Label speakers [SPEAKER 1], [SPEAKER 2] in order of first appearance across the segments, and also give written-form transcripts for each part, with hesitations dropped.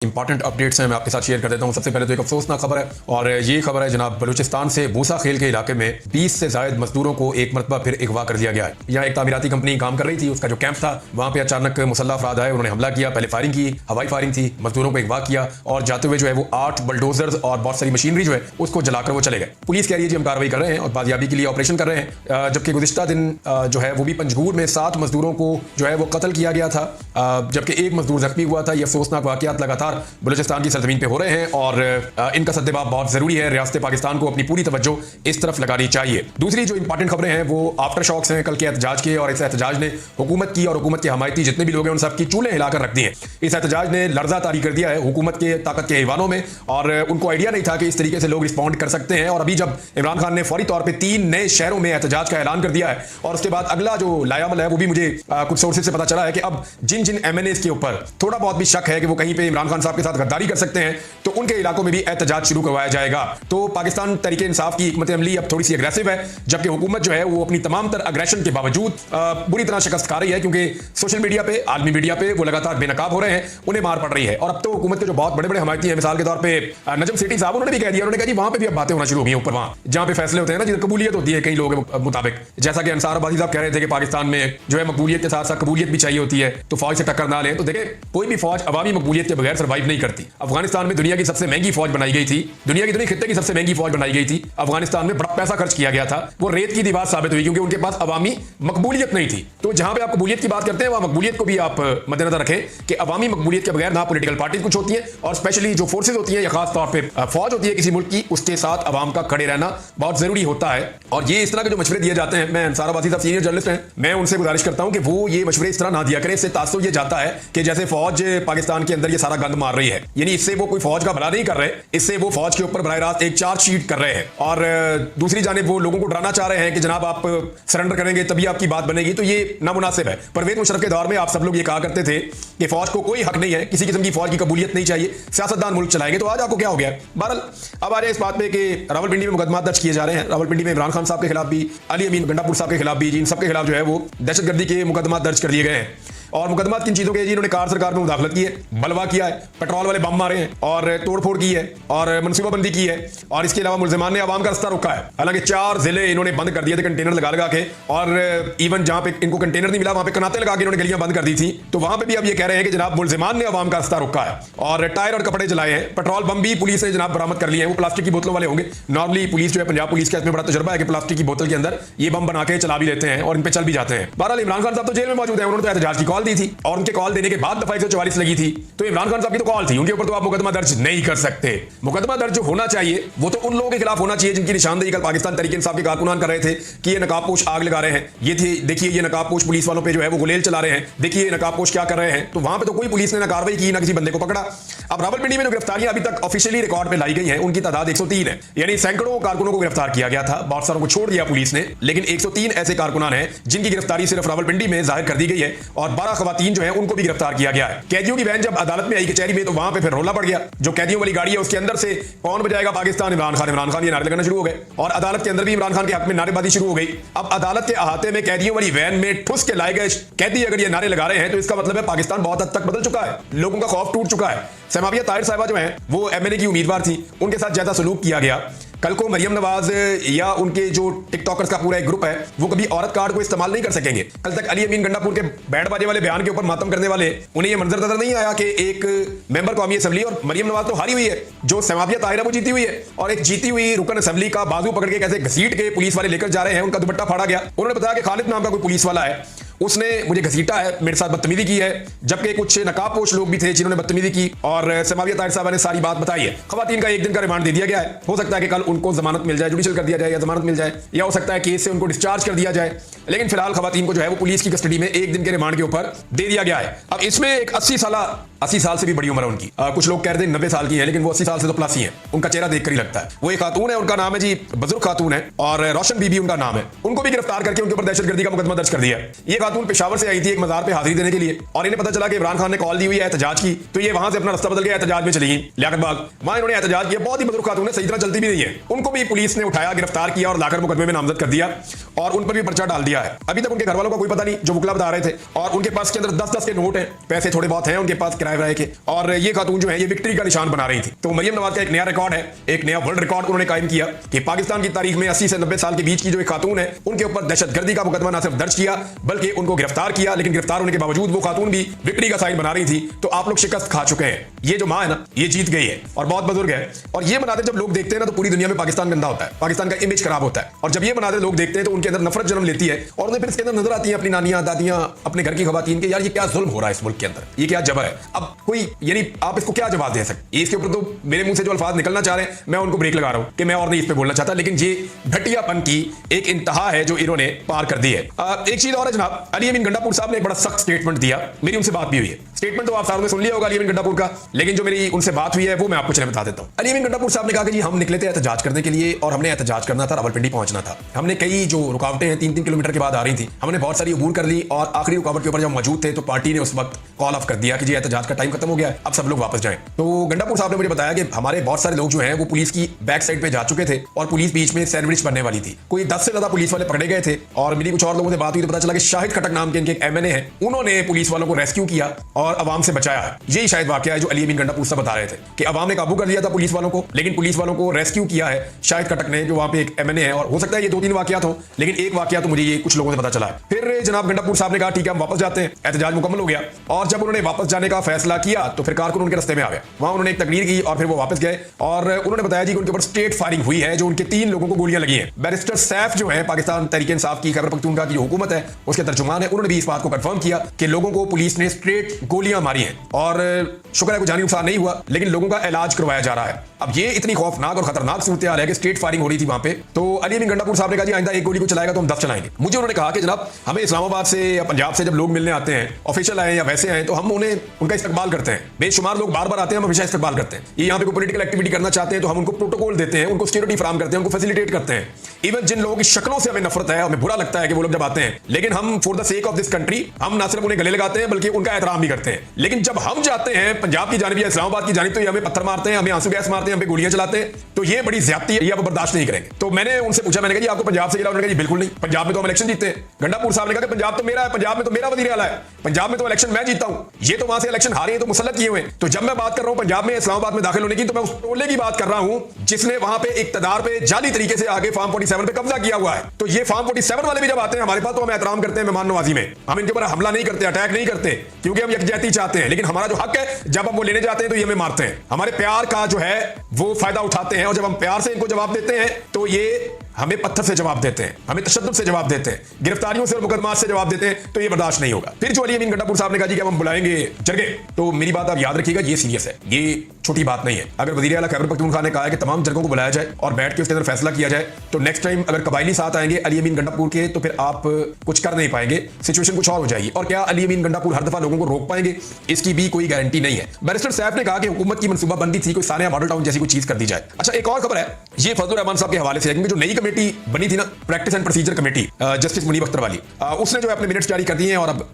[SPEAKER 1] Important updates हैं मैं आपके साथ शेयर कर देता हूं। सबसे पहले तो एक अफसोसनाक खबर है और ये खबर है जनाब बलूचिस्तान से मूसा खेल के इलाके में 20 से जायद मजदूरों को एक मरतबा फिर अगवा कर दिया गया है। यहाँ एक तामीराती कंपनी काम कर रही थी, उसका जो कैंप था वहां पे अचानक मुसल्लह अफराद आए, उन्होंने हमला किया। पहले फायरिंग की, हवाई फायरिंग थी, मजदूरों को अगवा किया और जाते हुए जो है वो 8 बुलडोजर्स और बहुत सारी मशीनरी जो है उसको जलाकर वो चले गए। पुलिस कह रही है जी हम कार्रवाई कर रहे हैं और बाजियाबी के लिए ऑपरेशन कर रहे हैं, जबकि गुज़िश्ता दिन जो है वो भी पंजगूर में 7 मजदूरों को जो है वो कत्ल किया गया था, जबकि एक मजदूर जख्मी हुआ था। ये अफसोसनाक वाकयात लगातार बलूचिस्तान सरजमीन पे हो रहे हैं और इनका सद्देबाब बहुत जरूरी है। रियासत पाकिस्तान को अपनी पूरी तवज्जो इस तरफ लगानी चाहिए। दूसरी जो इंपॉर्टेंट खबरें हैं वो आफ्टर शॉक्स हैं कल के एहतजाज के, और इस एहतजाज ने हुकूमत की और हुकूमत के हमायती जितने भी लोग हैं उन सबकी चूल्हे हिलाकर रख दी हैं। इस एहतजाज ने लर्जा तारी कर दिया है हुकूमत के ताकत के ऐवानों में, और उनको आइडिया नहीं था कि इस तरीके से लोग रिस्पॉन्ड कर सकते हैं। और अभी जब इमरान खान ने फौरी तौर पर 3 नए शहरों में एहतजाज का ऐलान कर दिया है और उसके बाद अगला जो लायामल है वो भी मुझे कुछ सोर्सेज से पता चला है कि अब जिन जिन MNAs के ऊपर थोड़ा बहुत भी शक है कि वो कहीं पे इमरान खान साहब के साथ गद्दारी कर सकते हैं तो उनके इलाकों में भी एहतजाज शुरू करवाया जाएगा। तो पाकिस्तान तरीके इंसाफ की हिकमत अमली अब थोड़ी सी अग्रेसिव है, जबकि हुकूमत जो है वो अपनी तमाम तर अग्रेशन के बावजूद बुरी तरह शिकस्त खा रही है, क्योंकि सोशल मीडिया पे, आलमी मीडिया पे वो लगातार बेनकाब हो रहे हैं, उन्हें मार पड़ रही है। और अब तो हुकूमत के जो बहुत बड़े बड़े हमायती हैं, मिसाल के तौर पर नजम सेठी साहब, उन्होंने भी कह दिया, उन्होंने कहा जी वहां पर भी अब बातें होना शुरू हो गई ऊपर, वहां जहां पे फैसले होते हैं ना, जिधर कबूलियत होती है कई लोगों के मुताबिक। जैसा कि अंसार आबादी साहब कह रहे थे कि पाकिस्तान में जो है मकबूलियत के साथ साथ कबूलियत भी चाहिए होती है, तो फौज से टक्कर ना लें। तो देखें, कोई भी फौज अवामी मकबूलियत के बगैर सर्वाइव नहीं करती। अफगानिस्तान में दुनिया की सबसे महंगी फौज बनाई गई थी, दुनिया की खित्ते की सबसे महंगी फौज बनाई गई थी। अफगानिस्तान में बड़ा पैसा खर्च किया गया था, वो रेत की दीवार साबित हुई क्योंकि उनके पास अवामी मकबूलियत नहीं थी। तो जहां पे आप कबूलियत की बात करते हैं वहां मकबूलियत को भी आप मद्देनजर रखें कि अवामी मकबूलियत के बगैर ना पॉलिटिकल पार्टी कुछ होती है, और स्पेशली जो फोर्सेज होती है या खास तौर पर फौज होती है किसी मुल्क की, उसके साथ अवाम का खड़े रहना बहुत जरूरी होता है। और ये इस तरह के जो मशवरे दिए जाते हैं, मैं अंसार आबादी साहब सीनियर जर्नलिस्ट हैं, मैं उनसे गुजारिश करता हूं कि वो ये मशवरे इस तरह ना दिया करें। इससे तासुर ये जाता है कि जैसे फौज पाकिस्तान के अंदर ये सारा गंद मार रही है, यानी इससे वो कोई फौज का भला नहीं कर रहे, इससे वो फौज के ऊपर बराह रास्त एक चार्जशीट कर रहे हैं। और दूसरी जानिब वो लोगों को डराना चाह रहे हैं कि जनाब आप सरेंडर करेंगे तभी आपकी बात बनेगी, तो ये नामुनासिब है। परवेज मुशर्रफ के दौर में आप सब लोग ये कहा करते थे कि फौज को कोई हक नहीं है, किसी किस्म की फौज की कबूलियत नहीं चाहिए, सियासतदान मुल्क चलाएंगे। तो आज आपको क्या हो गया? बहरहाल अब आ रहे इस बात पे कि रावलपिंडी में मुकदमा दर्ज किए जा रहे हैं। रावलपिंडी में इमरान खान साहब के खिलाफ भी, अली अमीन गंडापुर साहब के खिलाफ भी, इन सबके खिलाफ जो है वो दहशतगर्दी के मुकदमा दर्ज कर दिए गए हैं। और मुकदमा किन चीजों के? जिन्होंने कार सरकार में मुदाखलत की है, बलवा किया है, पेट्रोल वाले बम मारे हैं और तोड़फोड़ की है और मनसूबाबंदी की है, और इसके अलावा मुल्जिमान ने आवाम का रास्ता रोका है। हालांकि 4 जिले इन्होंने बंद कर दिए थे कंटेनर लगा लगा के, और इवन जहां पे इनको कंटेनर नहीं मिला वहां पे कनाते लगा के इन्होंने गलियां बंद कर दी थी। तो वहां पे भी अब ये कह रहे हैं कि जनाब मुल्जिमान ने आवाम का रास्ता रोका है और टायर और कपड़े जलाए हैं। पेट्रोल बम भी पुलिस ने जनाब बरामद कर लिए हैं, वो प्लास्टिक की बोतलों वाले होंगे। नॉर्मली पुलिस जो है, पंजाब पुलिस का इसमें बड़ा तजुर्बा है कि प्लास्टिक की बोतल के अंदर ये बम बना के चला भी लेते हैं और इन पे चल भी जाते हैं। बहरहाल इमरान खान साहब तो जेल में मौजूद है, उन्होंने तो एहतजाज की कॉल दी थी और उनके कॉल देने के बाद दफा 144 लगी थी। तो इमरान खान साहब की तो कॉल थी, उनके ऊपर तो आप मुकदमा दर्ज नहीं कर सकते। मुकदमा दर्ज जो होना चाहिए वो तो उन लोगों के खिलाफ होना चाहिए जिनकी निशानदेही कल पाकिस्तान तरीके इंसाफ के कारकुनान कर रहे थे कि ये नकाबपोश आग लगा रहे हैं, ये थे देखिए ये नकाबपोश पुलिस वालों पे जो है वो गुलेल चला रहे हैं, देखिए ये नकाबपोश क्या कर रहे हैं। तो वहां पे तो कोई पुलिस ने ना कार्रवाई की ना किसी बंदे को पकड़ा। अब रावलपिंडी में जो गिरफ्तारियां अभी तक ऑफिशियली रिकॉर्ड पे लाई गई हैं उनकी तादाद 103 है, यानी सैकड़ों कारकुनों को गिरफ्तार किया गया था, बहुत सारों को छोड़ दिया पुलिस ने, लेकिन 103 ऐसे कारकुनान हैं जिनकी गिरफ्तारी सिर्फ रावलपिंडी में जाहिर कर दी गई है, और 12 खवातीन जो है उनको भी गिरफ्तार किया गया है। कैदियों की वैन जब अदालत में आई कचहरी में तो वहां पे फिर रोला पड़ गया। जो कैदियों वाली गाड़ी है उसके अंदर से कौन बजाएगा पाकिस्तान, इमरान खान, इमरान खान, ये नारे लगाना शुरू हो गए, और अदालत के अंदर भी इमरान खान के हक में नारेबाजी शुरू हो गई। अब अदालत के अहाते में कैदियों वाली वैन में ठुस के लाए गए कैदी अगर ये नारे लगा रहे हैं तो इसका मतलब है पाकिस्तान बहुत हद तक बदल चुका है, लोगों का खौफ टूट चुका है। समाविया ताहिर साहिबा जो है वो MNA की उम्मीदवार थी, उनके साथ ज्यादा सलूक किया गया। कल को मरियम नवाज या उनके जो टिकटॉकर्स का पूरा एक ग्रुप है वो कभी औरत कार्ड को इस्तेमाल नहीं कर सकेंगे। कल तक अली अमीन गंडापुर के बैठ बाजे वाले बयान के ऊपर मातम करने वाले, उन्हें यह मंजर नजर नहीं आया कि एक मेंबर कौमी असेंबली, और मरियम नवाज तो हारी हुई है, जो समाविया ताहिर वो जीती हुई है, और एक जीती हुई रुकन असेंबली का बाजू पकड़ के कैसे घसीट के पुलिस वाले लेकर जा रहे हैं, उनका दुपट्टा फाड़ा गया। उन्होंने बताया कि खालिद नाम का कोई पुलिस वाला है, उसने मुझे घसीटा है, मेरे साथ बदतमीजी की है, जबकि कुछ नकाबपोश लोग भी थे जिन्होंने बदतमीजी की, और समाविया ताहिर साहब ने सारी बात बताई है। खवातीन का 1 दिन का रिमांड दे दिया गया है, हो सकता है कि कल उनको जमानत मिल जाए, जुडिशियल कर दिया जाए या जमानत मिल जाए, या हो सकता है केस से उनको डिस्चार्ज कर दिया जाए, लेकिन फिलहाल खवातीन को जो है वो पुलिस की कस्टडी में 1 दिन के रिमांड के ऊपर दे दिया गया है। अब इसमें एक 80 साल से भी बड़ी उम्र है उनकी, कुछ लोग कह रहे थे 90 साल की है, लेकिन वो 80 साल से तो प्लस ही है, उनका चेहरा देखकर ही लगता है। वो एक खातून है, उनका नाम है जी बुजुर्ग खातून है, और रोशन बीबी उनका नाम है। उनको भी गिरफ्तार करके उनके ऊपर दहशतगर्दी का मुकदमा दर्ज कर दिया। ये खातून पेशावर से आई थी एक मजार पे हाजिरी देने के लिए, और इन्हें पता चला कि इमरान खान ने कॉल दी हुई है एहतजाज की, तो ये वहां से अपना रास्ता बदल के एहतजाज में चली गई लियाकत बाग। वहां इन्होंने एहतजाज किया, बहुत ही बुजुर्ग खातून है, सही तरह चलती भी नहीं है, उनको भी पुलिस ने उठाया, गिरफ्तार किया और लाकर मुकदमे में नामजद कर दिया, और उन पर भी पर्चा डाल दिया है। अभी तक उनके घर वालों का कोई पता नहीं, जो वकला बता रहे थे, और उनके पास के अंदर 10-10 के नोट हैं, पैसे थोड़े बहुत हैं उनके पास, राय राय के, और ये खातून जो है ये विक्ट्री का निशान बना रही थी। तो मरियम नवाज का एक नया रिकॉर्ड है, एक नया वर्ल्ड रिकॉर्ड उन्होंने कायम किया कि पाकिस्तान की तारीख में 80 से 90 साल के बीच की जो एक खातून है उनके ऊपर दहशतगर्दी का मुकदमा न सिर्फ दर्ज किया बल्कि उनको गिरफ्तार किया, लेकिन गिरफ्तार होने के बावजूद वो खातून भी विक्ट्री का साइन बना रही थी। तो आप लोग शिकस्त खा चुके हैं। ये जो मां है ना ये जीत गई है और बहुत बुजुर्ग है, और ये बनाते जब लोग देखते हैं ना तो पूरी दुनिया में पाकिस्तान गंदा होता है, पाकिस्तान का इमेज खराब होता है। और जब ये बनाते लोग देखते हैं तो उनके अंदर नफरत जन्म लेती है और उन्हें फिर इसके अंदर नजर आती है अपनी नानियां दादियां अपने घर की खवातीन के, यार ये क्या जुल्म हो रहा है इस मुल्क के अंदर, ये क्या जबर है। अब कोई यानी आप इसको क्या जवाब दे सकते, इसके ऊपर तो मेरे मुंह से जो अल्फाज निकलना चाह रहे हैं मैं उनको ब्रेक लगा रहा हूं कि मैं और नहीं इस पे बोलना चाहता, लेकिन ये घटियापन की एक इंतहा है जो इन्होंने पार कर दी है। एक चीज और है जनाब, अली अमीन गंडापुर साहब ने एक बड़ा सख्त स्टेटमेंट दिया, मेरी उनसे बात भी हुई है। स्टेटमेंट तो आप सारों ने सुन लिया होगा अली अमीन गंडापुर का, लेकिन जो मेरी उनसे बात हुई है वो मैं आपको चले बता देता हूं। अली अमीन गंडापुर साहब ने कहा कि जी हम निकले थे एहतजाज करने के लिए और हमने एहतजाज करना था, रावलपिंडी पहुंचना था। हमने कई जो रुकावटें हैं 3-3 किलोमीटर के बाद आ रही थी, हमने बहुत सारी अबूर कर ली और आखिरी रुकावट के ऊपर जब मौजूद थे तो पार्टी ने उस वक्त कॉल ऑफ कर दिया कि जी एहतजाज का टाइम खत्म हो गया, अब सब लोग वापस जाएं। तो गंडापुर साहब ने मुझे बताया कि हमारे बहुत सारे लोग जो हैं वो पुलिस की बैक साइड पे जा चुके थे और पुलिस बीच में सैंडविच बनने वाली थी। कोई 10 से ज्यादा पुलिस वाले पकड़े गए थे और मेरी कुछ और लोगों से बात हुई तो पता चला कि शाहिद खटक नाम के इनके एक एमएनए हैं, उन्होंने पुलिस वालों को रेस्क्यू किया और अवाम से बचाया। यही शायद वाकया है जो अली अमीन गंडापुर साहब बता रहे थे कि अवाम ने काबू कर लिया था पुलिस वालों को, लेकिन पुलिस वालों को रेस्क्यू किया है शाहिद खटक ने जो वहां पे एक एमएनए है। और हो सकता है ये 2-3 वाकयात हो, लेकिन एक वाकया तो मुझे ये कुछ लोगों से पता चला है। फिर जनाब गंडापुर साहब ने कहा ठीक है हम वापस जाते हैं, एहतजाज मुकम्मल हो गया। और जब उन्होंने वापस जाने का फैसला किया तो फिर कारकुन उनके रास्ते में आ गया, वहां उन्होंने एक तकरीर की और फिर वो वापस गए और उन्होंने बताया जी कि उनके ऊपर स्टेट फायरिंग हुई है, जो उनके 3 लोगों को गोलियां लगी हैं। बैरिस्टर सैफ जो है पाकिस्तान तहरीक इंसाफ की खैबर पख्तूनख्वा की जो हुकूमत है उसके तर्जुमान है, उन्होंने भी इस बात को कंफर्म किया कि लोगों को पुलिस ने स्ट्रेट गोलियां मारी हैं और शुक्र है कोई जानी नुकसान नहीं हुआ, लेकिन लोगों का इलाज करवाया जा रहा है। अब ये इतनी खौफनाक और खतरनाक सूरत हाल है कि स्ट्रेट फायरिंग हो रही थी वहां पे। तो अली अमीन गंडापुर साहब ने कहा जी आइंदा एक गोली को चलाएगा तो हम 10 चलाएंगे। मुझे उन्होंने कहा कि जनाब हमें इस्लामाबाद से या पंजाब से जब लोग मिलने आते हैं, ऑफिशियल आए या वैसे आए, तो हम उन्हें उनका इस्तकबाल करते हैं। बेशुमार लोग बार बार आते हैं, हम हमेशा इस्तकबाल करते हैं। ये यहाँ पे कोई पॉलिटिकल एक्टिविटी करना चाहते हैं तो हम उनको प्रोटोकॉल देते हैं, उनको सिक्योरिटी फराहम करते हैं, उनको फैसिलिटेट करते हैं। इवन जिन लोगों की शक्लों से हमें नफरत है, हमें बुरा लगता है कि वो लोग जब आते हैं, लेकिन हम for the sake of this country हम ना सिर्फ उन्हें गले लगाते हैं बल्कि उनका एहतराम भी करते हैं। लेकिन जब हम जाते हैं पंजाब की जानिब या इस्लामाबाद की जानिब तो ये हमें पत्थर मारते हैं, हमें आंसू गैस मारते हैं, हमें गोलियां चलाते हैं। तो ये बड़ी ज्यादती है, ये आप बर्दाश्त नहीं करेंगे। तो मैंने उनसे पूछा, मैंने कहा जी आपको पंजाब से गिला? उन्होंने कहा जी बिल्कुल नहीं, पंजाब में तो हम इलेक्शन जीतते हैं। गंडापुर साहब ने कहा कि पंजाब तो मेरा है, पंजाब में तो मेरा वजीर आला है, पंजाब में तो इलेक्शन मैं जीता हूं, ये तो वहां से इलेक्शन हारे हैं तो मुसल्लत किए हुए। तो जब मैं बात कर रहा हूं पंजाब में इस्लामाबाद में दाखिल होने की तो मैं उस टोले की बात कर रहा हूं जिसने वहां पे इक्तदार पे जाली तरीके से आगे फार्म 47 पे कब्जा किया हुआ है। तो ये फार्म 47 वाले भी जब आते हैं हमारे पास तो हम एहतराम करते हैं, मेहमान नवाजी में हम इनके ऊपर हमला नहीं करते, अटैक नहीं करते, क्योंकि हम यकजहती चाहते हैं। लेकिन हमारा जो हक है जब हम वो लेने जाते हैं तो ये हमें मारते हैं, हमारे प्यार का जो है वो फायदा उठाते हैं। और जब हम प्यार से इनको जवाब देते हैं तो ये हमें पत्थर से जवाब देते हैं, हमें तशद्दुद से जवाब देते हैं, गिरफ्तारियों से और मुकदमात से जवाब देते हैं, तो ये बर्दाश्त नहीं होगा। फिर जो अली अमीन गंडापुर साहब ने कहा जी कि हम बुलाएंगे जरगे, तो मेरी बात आप याद रखिएगा ये सीरियस है, ये छोटी बात नहीं है। अगर वज़ीर आला खैबर पख्तूनख्वा ने कहा है कि तमाम जरगों को बुलाया जाए और बैठ के उसके अंदर फैसला किया जाए, तो नेक्स्ट टाइम अगर कबायली साथ आएंगे अली अमीन गंडापुर के तो फिर आप कुछ कर नहीं पाएंगे, सिचुएशन कुछ और हो जाएगी। और क्या अली अमीन गंडापुर हर दफा लोगों को रोक पाएंगे, इसकी भी कोई गारंटी नहीं है। बैरिस्टर सैफ ने कहा कि हुकूमत की मनसूबाबंदी थी कोई सानिया मॉडल टाउन जैसी कोई चीज कर दी जाए। अच्छा एक और खबर है, ये फजलुर रहमान साहब के हवाले से है, क्योंकि जो नई कमेटी बनी थी ना practice and procedure committee justice Munib Akhtar वाली, उसने जो अपने मिनट्स जारी कर दिए हैं और अब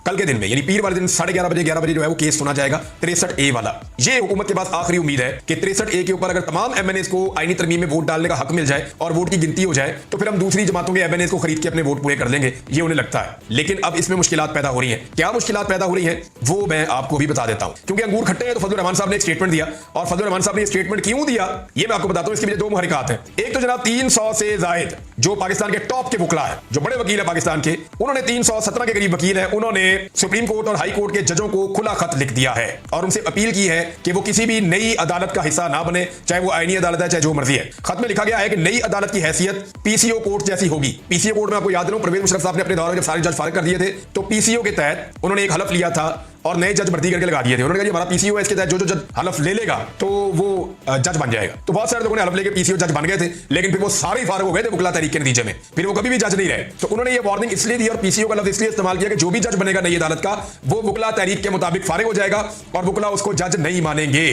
[SPEAKER 1] कल के दिन में यानी पीर वाले दिन 11:30 बजे 11 बजे जो है वो केस सुना जाएगा 63A वाला। ये हुकूमत के पास आखिरी उम्मीद है कि 63A के ऊपर अगर तमाम एमएनएस को आईनी तरमीम में वोट डालने का हक मिल जाए और वोट की गिनती हो जाए तो फिर हम दूसरी जमातों के एमएनएस को खरीद के अपने वोट पूरे कर लेंगे, ये उन्हें लगता है। लेकिन अब इसमें मुश्किलात पैदा हो रही हैं। क्या मुश्किलात पैदा हो रही हैं वो मैं आपको भी बता देता हूं, क्योंकि अंगूर खट्टे हैं। तो फजलुर रहमान साहब ने एक स्टेटमेंट दिया और फजलुर रहमान साहब ने स्टेटमेंट क्यों दिया ये मैं आपको बताता हूं। इसके पीछे 2 मुहरिकात हैं। एक तो जनाब 300 से जायद जो पाकिस्तान के टॉप के वकील है, जो बड़े वकील है पाकिस्तान के, उन्होंने 317 के करीब वकील है, उन्होंने सुप्रीम कोर्ट और हाई कोर्ट के जजों को खुला खत लिख दिया है और उनसे अपील की है कि वो किसी भी नई अदालत का हिस्सा ना बने, चाहे वो आईनी अदालत है चाहे जो मर्जी है। खत में लिखा गया है कि नई अदालत की हैसियत पीसीओ कोर्ट जैसी होगी। पीसीओ कोर्ट में आपको याद दिलाऊं, परवेज मुशर्रफ साहब ने अपने दौर में जब सारे जज फारिग कर दिए थे तो पीसीओ के तहत उन्होंने एक हलफ लिया था और नए जज भर्ती करके लगा दिए थे। उन्होंने कहा हमारा पीसीओ है, इसके तहत जो जो जज हलफ ले लेगा तो वो जज बन जाएगा। तो बहुत सारे लोगों ने हलफ लेके पीसीओ जज बन गए थे, लेकिन फिर वो सारे फारिग हो गए थे वकला तहरीक के नतीजे में, फिर वो कभी भी जज नहीं रहे। तो उन्होंने ये वार्निंग इसलिए दी और पीसीओ का लफ्ज इसलिए इस्तेमाल किया कि जो भी जज बनेगा नई अदालत का वो वकला तहरीक के मुताबिक फारिग हो जाएगा और वकला उसको जज नहीं मानेंगे।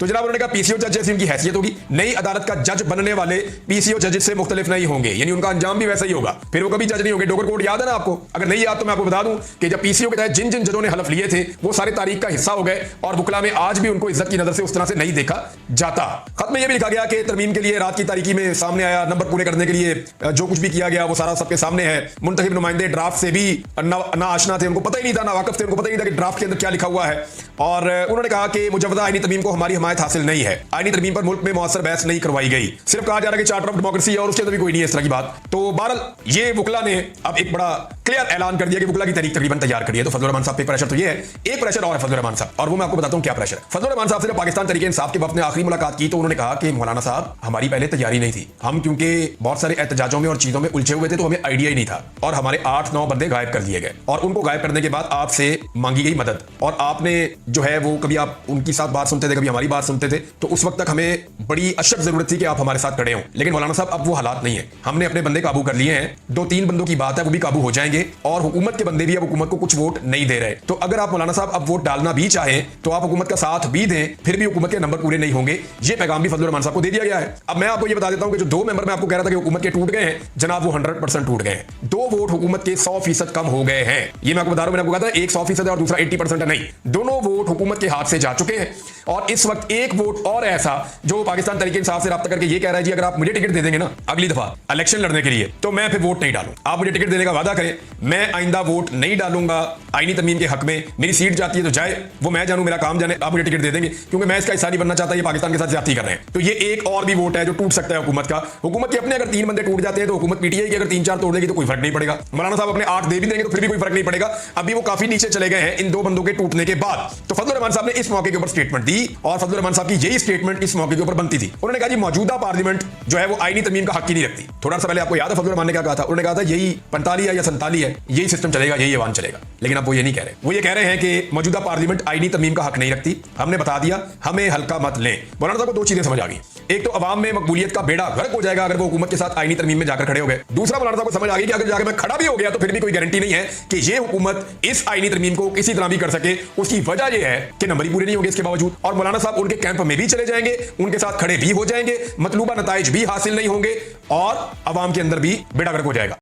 [SPEAKER 1] तो जनाब उन्होंने कहा पीसीओ जज जैसी उनकी हैसियत होगी, नई अदालत का जज बनने वाले पीसीओ जज से मुख्तलिफ नहीं होंगे, यानी उनका अंजाम भी वैसा ही होगा, फिर वो कभी जज नहीं होंगे। डोगर कोड याद है ना आपको? अगर नहीं याद तो मैं आपको बता दूं कि जब पीसीओ के तहत जिन जिन जजों ने हलफ लिए थे वो सारे तारीख का हिस्सा हो गए और वकला में आज भी उनको इज्जत की नजर से उस तरह से नहीं देखा जाता। खत में यह भी लिखा गया कि तरमीम के लिए रात की तारीकी में सामने आया, नंबर पूरे करने के लिए जो कुछ भी किया गया वो सारा सबके सामने है। मुंतखब नुमाइंदे ड्राफ्ट से भी ना आशना थे, उनको पता ही नहीं था, ना वाकफ थे, उनको पता ही नहीं था कि ड्राफ्ट के अंदर क्या लिखा हुआ है। और उन्होंने कहा कि मुजव्वदा आईनी तरमीम को हमारी हमायत हासिल नहीं है, आईनी तरमीम पर मुल्क में मुअस्सर बहस नहीं करवाई गई, सिर्फ कहा जा रहा है कि चार्टर ऑफ डेमोक्रेसी है और उसके अंदर भी कोई नहीं है इस तरह की बात। तो बहरहाल ये वकला ने अब एक बड़ा क्लियर ऐलान कर दिया कि वकला की तारीख तकरीबन तैयार करी है। तो फजलुर रहमान साहब पे प्रेशर तो ये है, एक प्रेशर और है फजलुर रहमान साहब, और वो मैं आपको बताता हूं क्या प्रेशर है। फजलुर रहमान साहब से जब पाकिस्तान तरीके इंसाफ के वक्त ने आखिरी मुलाकात की तो उन्होंने कहा कि मौलाना साहब हमारी पहले तैयारी नहीं थी, हम क्योंकि बहुत सारे एहतजाजों में और चीजों में उलझे हुए थे तो हमें आइडिया ही नहीं था, और हमारे 8-9 बंदे गायब कर दिए गए, और उनको गायब करने के बाद आपसे मांगी गई मदद, और आपने जो है वो कभी आप उनकी साथ बात सुनते थे, कभी हमारी बात सुनते थे, तो उस वक्त तक हमें बड़ी अशद जरूरत थी कि आप हमारे साथ खड़े हों। लेकिन मौलाना साहब अब वो हालात नहीं है, हमने अपने बंदे काबू कर लिए हैं, 2-3 बंदों की बात है वो भी काबू हो जाएंगे, और हुकूमत के बंदे भी अब हुकूमत को कुछ वोट नहीं दे रहे। तो अगर आप मौलाना साहब अब वोट डालना भी चाहें तो आप हुकूमत का साथ भी दें, फिर भी हुकूमत के नंबर पूरे नहीं होंगे। ये पैगाम भी फजलुर रहमान साहब को दे दिया गया है। अब मैं आपको ये बता देता हूं कि जो 2 मेंबर मैं आपको कह रहा था कि हुकूमत के टूट गए हैं, जनाब वो 100% टूट गए हैं। 2 वोट हुकूमत के 100% कम हो गए हैं। ये मैं आपको बता रहा हूं, मैंने आपको कहा था एक 100% है और दूसरा 80% है, नहीं, दोनों वोट हुकूमत के हाथ से जा चुके हैं। और इस वक्त एक वोट और ऐसा जो पाकिस्तान तरीके इंसाफ से राब्ता करके ये कह रहा है जी अगर आप मुझे टिकट दे देंगे ना अगली दफा इलेक्शन लड़ने के लिए तो मैं फिर वोट नहीं डालूं। आप मुझे टिकट देने का वादा करें, मैं आइंदा वोट नहीं डालूंगा आईनी तरमीम के हक में, मेरी सीट जाती है तो जाए, वो मैं जानूं, मेरा काम जाने, आप मुझे टिकट दे देंगे, क्योंकि मैं इसका हिस्सा नहीं बनना चाहता, ये पाकिस्तान के साथ ज्यादती कर रहे हैं। तो ये एक और भी वोट है जो टूट सकता है हुकूमत का। हुकूमत के अपने अगर 3 बंदे टूट जाते हैं तो हुकूमत पीटीआई की अगर 3-4 तोड़ देगी तो कोई फर्क नहीं पड़ेगा। मौलाना साहब अपने 8 दे भी देंगे तो फिर भी कोई फर्क नहीं पड़ेगा। अभी वो काफी नीचे चले गए हैं इन 2 बंदों के टूटने के बाद। तो फजलुर रहमान साहब ने इस मौके के ऊपर स्टेटमेंट दी, और फजलुर रहमान साहब की यही स्टेटमेंट इस मौके के ऊपर बनती थी। उन्होंने कहा जी मौजूदा पार्लियामेंट जो है वो आईनी तरमीम का हक ही नहीं रखती। थोड़ा सा पहले आपको याद है फजलुर रहमान ने क्या कहा था? उन्होंने कहा था यही 45 है या 47 है, यही सिस्टम चलेगा, यही ऐवान चलेगा। लेकिन अब वो ये नहीं कह रहे, वो ये कह रहे हैं कि मौजूदा पार्लियामेंट आईनी तरमीम का हक नहीं रखती, हमने बता दिया, हमें हल्का मत लें। मौलाना साहब को 2 चीजें समझ आ गई, एक तो अवाम में मकबूलियत का बेड़ा गर्क हो जाएगा अगर वो हुकूमत के साथ आईनी तरमीम में जाकर खड़े हो गए। दूसरा मौलाना साहब को समझ आ गई कि अगर जाकर मैं खड़ा भी हो गया तो फिर भी कोई गारंटी नहीं है कि ये हुकूमत इस आईनी तरमीम को किसी तरह भी कर सके। उसकी वजह यह है कि नंबर ही पूरे नहीं होंगे इसके बावजूद, और मौलाना साहब उनके कैंप में भी चले जाएंगे, उनके साथ खड़े भी हो जाएंगे, मतलूबा नताइज भी हासिल नहीं होंगे, और अवाम के अंदर भी बेड़ा गर्क हो जाएगा।